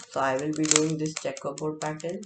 So I will be doing this checkerboard pattern.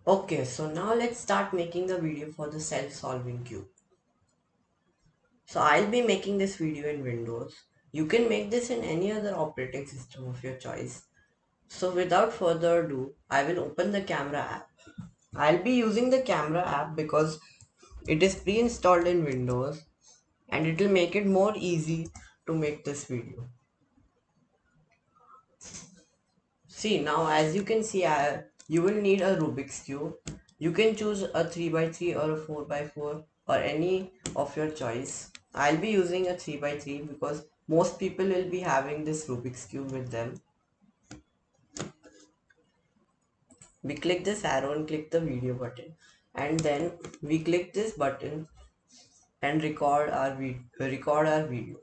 Okay, so now let's start making the video for the self-solving cube. So I'll be making this video in Windows. You can make this in any other operating system of your choice. So without further ado, I will open the camera app. I'll be using the camera app because it is pre-installed in Windows and it will make it more easy to make this video. See, now as you can see, you will need a Rubik's cube. You can choose a 3x3 or a 4x4 or any of your choice. I'll be using a 3x3 because most people will be having this Rubik's cube with them. We click this arrow and click the video button, and then we click this button and record our video.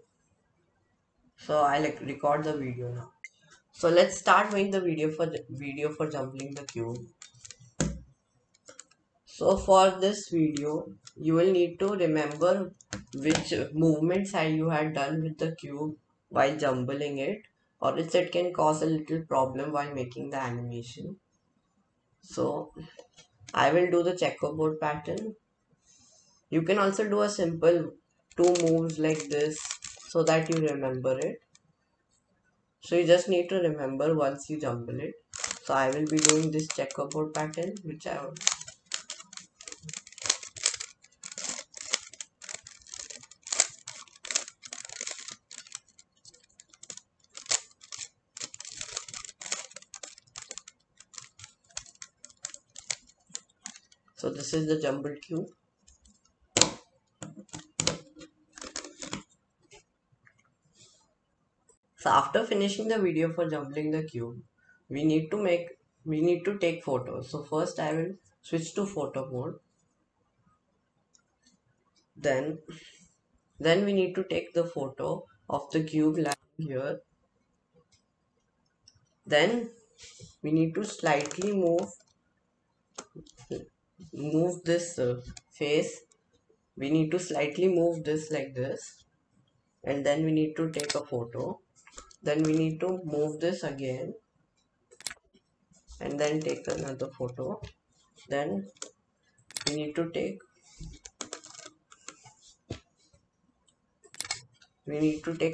So I like record the video now. So let's start making the video for jumbling the cube. So for this video, you will need to remember which movements you had done with the cube while jumbling it, or else it can cause a little problem while making the animation. So I will do the checkerboard pattern. You can also do a simple two moves like this so that you remember it. So you just need to remember once you jumble it. So I will be doing this checkerboard pattern, which I will. So this is the jumbled cube. So after finishing the video for jumbling the cube, we need to take photos. So first I will switch to photo mode. Then we need to take the photo of the cube lying here. Then we need to slightly move this face. We need to slightly move this like this, and then we need to take a photo. Then we need to move this again and then take another photo. Then we need to take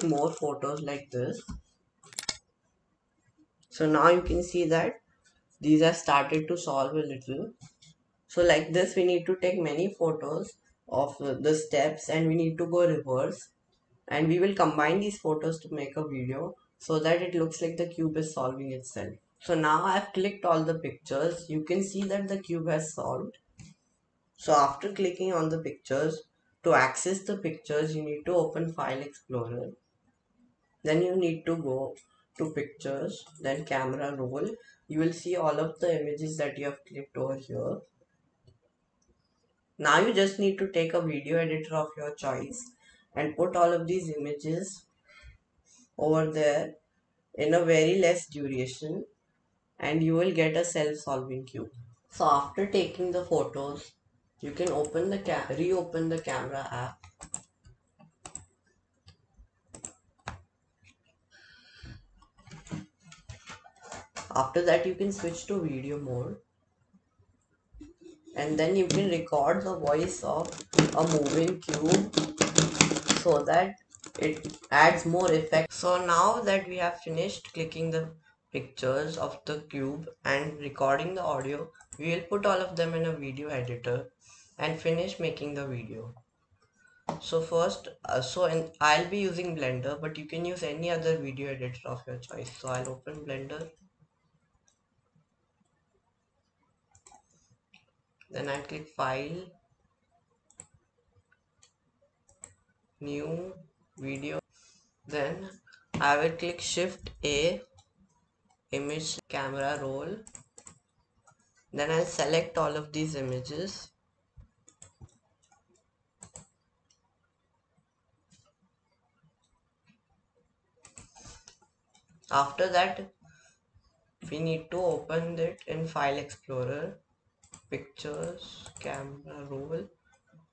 more photos like this. So now you can see that these have started to solve a little. So like this we need to take many photos of the steps, and we need to go reverse, and we will combine these photos to make a video so that it looks like the cube is solving itself. So now I've clicked all the pictures. You can see that the cube has solved. So after clicking on the pictures, to access the pictures you need to open File Explorer. Then you need to go to pictures, then camera roll. You will see all of the images that you have clicked over here. Now you just need to take a video editor of your choice and put all of these images over there in a very less duration, and you will get a self-solving cube. So after taking the photos, you can reopen the camera app. After that you can switch to video mode, and then you can record the voice of a moving cube so that it adds more effect. So now that we have finished clicking the pictures of the cube and recording the audio, we will put all of them in a video editor, and finish making the video. So first, I'll be using Blender, but you can use any other video editor of your choice. So I'll open Blender, then I'll click File, New, Video. Then I will click Shift A, Image, Camera Roll. Then I'll select all of these images. After that, we need to open it in File Explorer, Pictures, Camera Roll.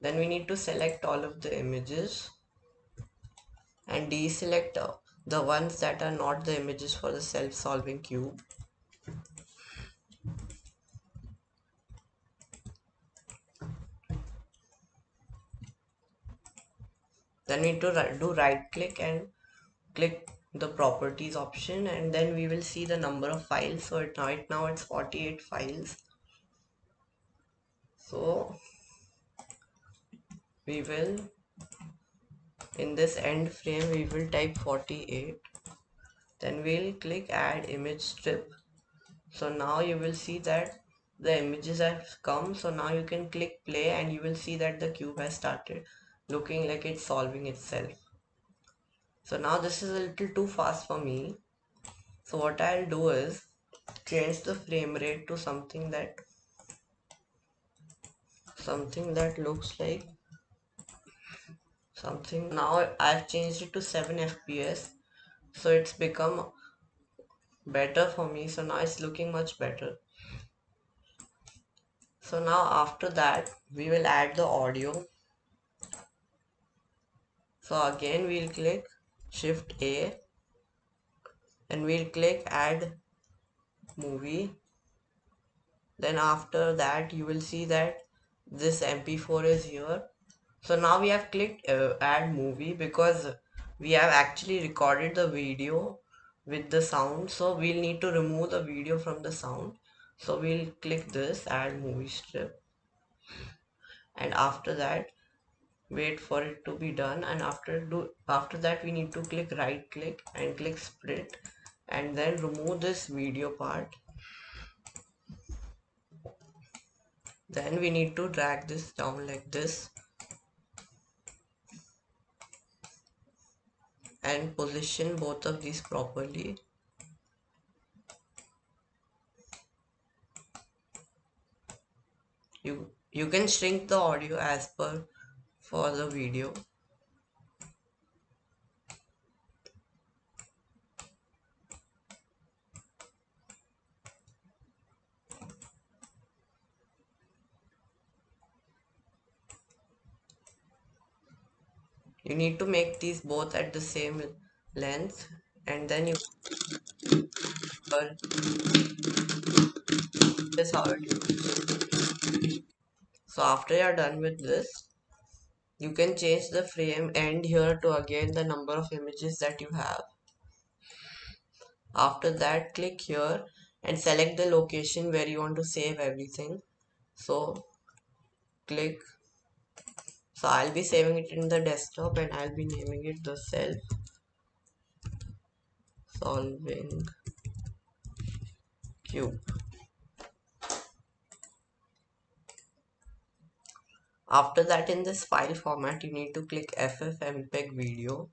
Then we need to select all of the images and deselect the ones that are not the images for the self-solving cube. Then we need to do right click and click the properties option, and then we will see the number of files. So right now it's 48 files. So we will, in this end frame, we will type 48. Then we'll click add image strip. So now you will see that the images have come. So now you can click play and you will see that the cube has started looking like it's solving itself. So now this is a little too fast for me. So what I'll do is change the frame rate to something that looks like something. Now I've changed it to 7 FPS. So it's become better for me. So now it's looking much better. So now after that we will add the audio. So again we'll click Shift A and we'll click add movie. Then after that you will see that this MP4 is here. So now we have clicked add movie because we have actually recorded the video with the sound. So we'll need to remove the video from the sound. So we'll click this add movie strip, and after that wait for it to be done, and after that we need to click right click and click split and then remove this video part. Then we need to drag this down like this and position both of these properly. You can shrink the audio as per for the video. You need to make these both at the same length, and then you this how it looks. So after you are done with this, you can change the frame end here to again the number of images that you have. After that, click here and select the location where you want to save everything. So click. So I'll be saving it in the desktop and I'll be naming it the self-solving cube. After that, in this file format, you need to click FFmpeg video.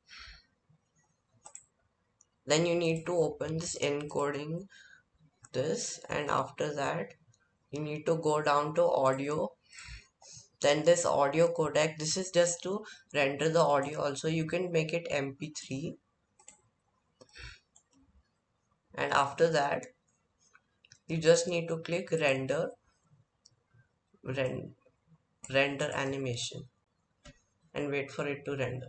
Then you need to open this encoding this, and after that you need to go down to audio. Then this audio codec, this is just to render the audio. Also you can make it MP3, and after that you just need to click render animation and wait for it to render.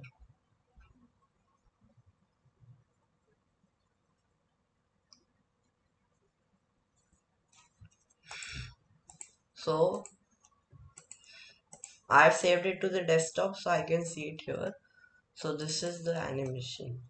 So I've saved it to the desktop so I can see it here. So this is the animation.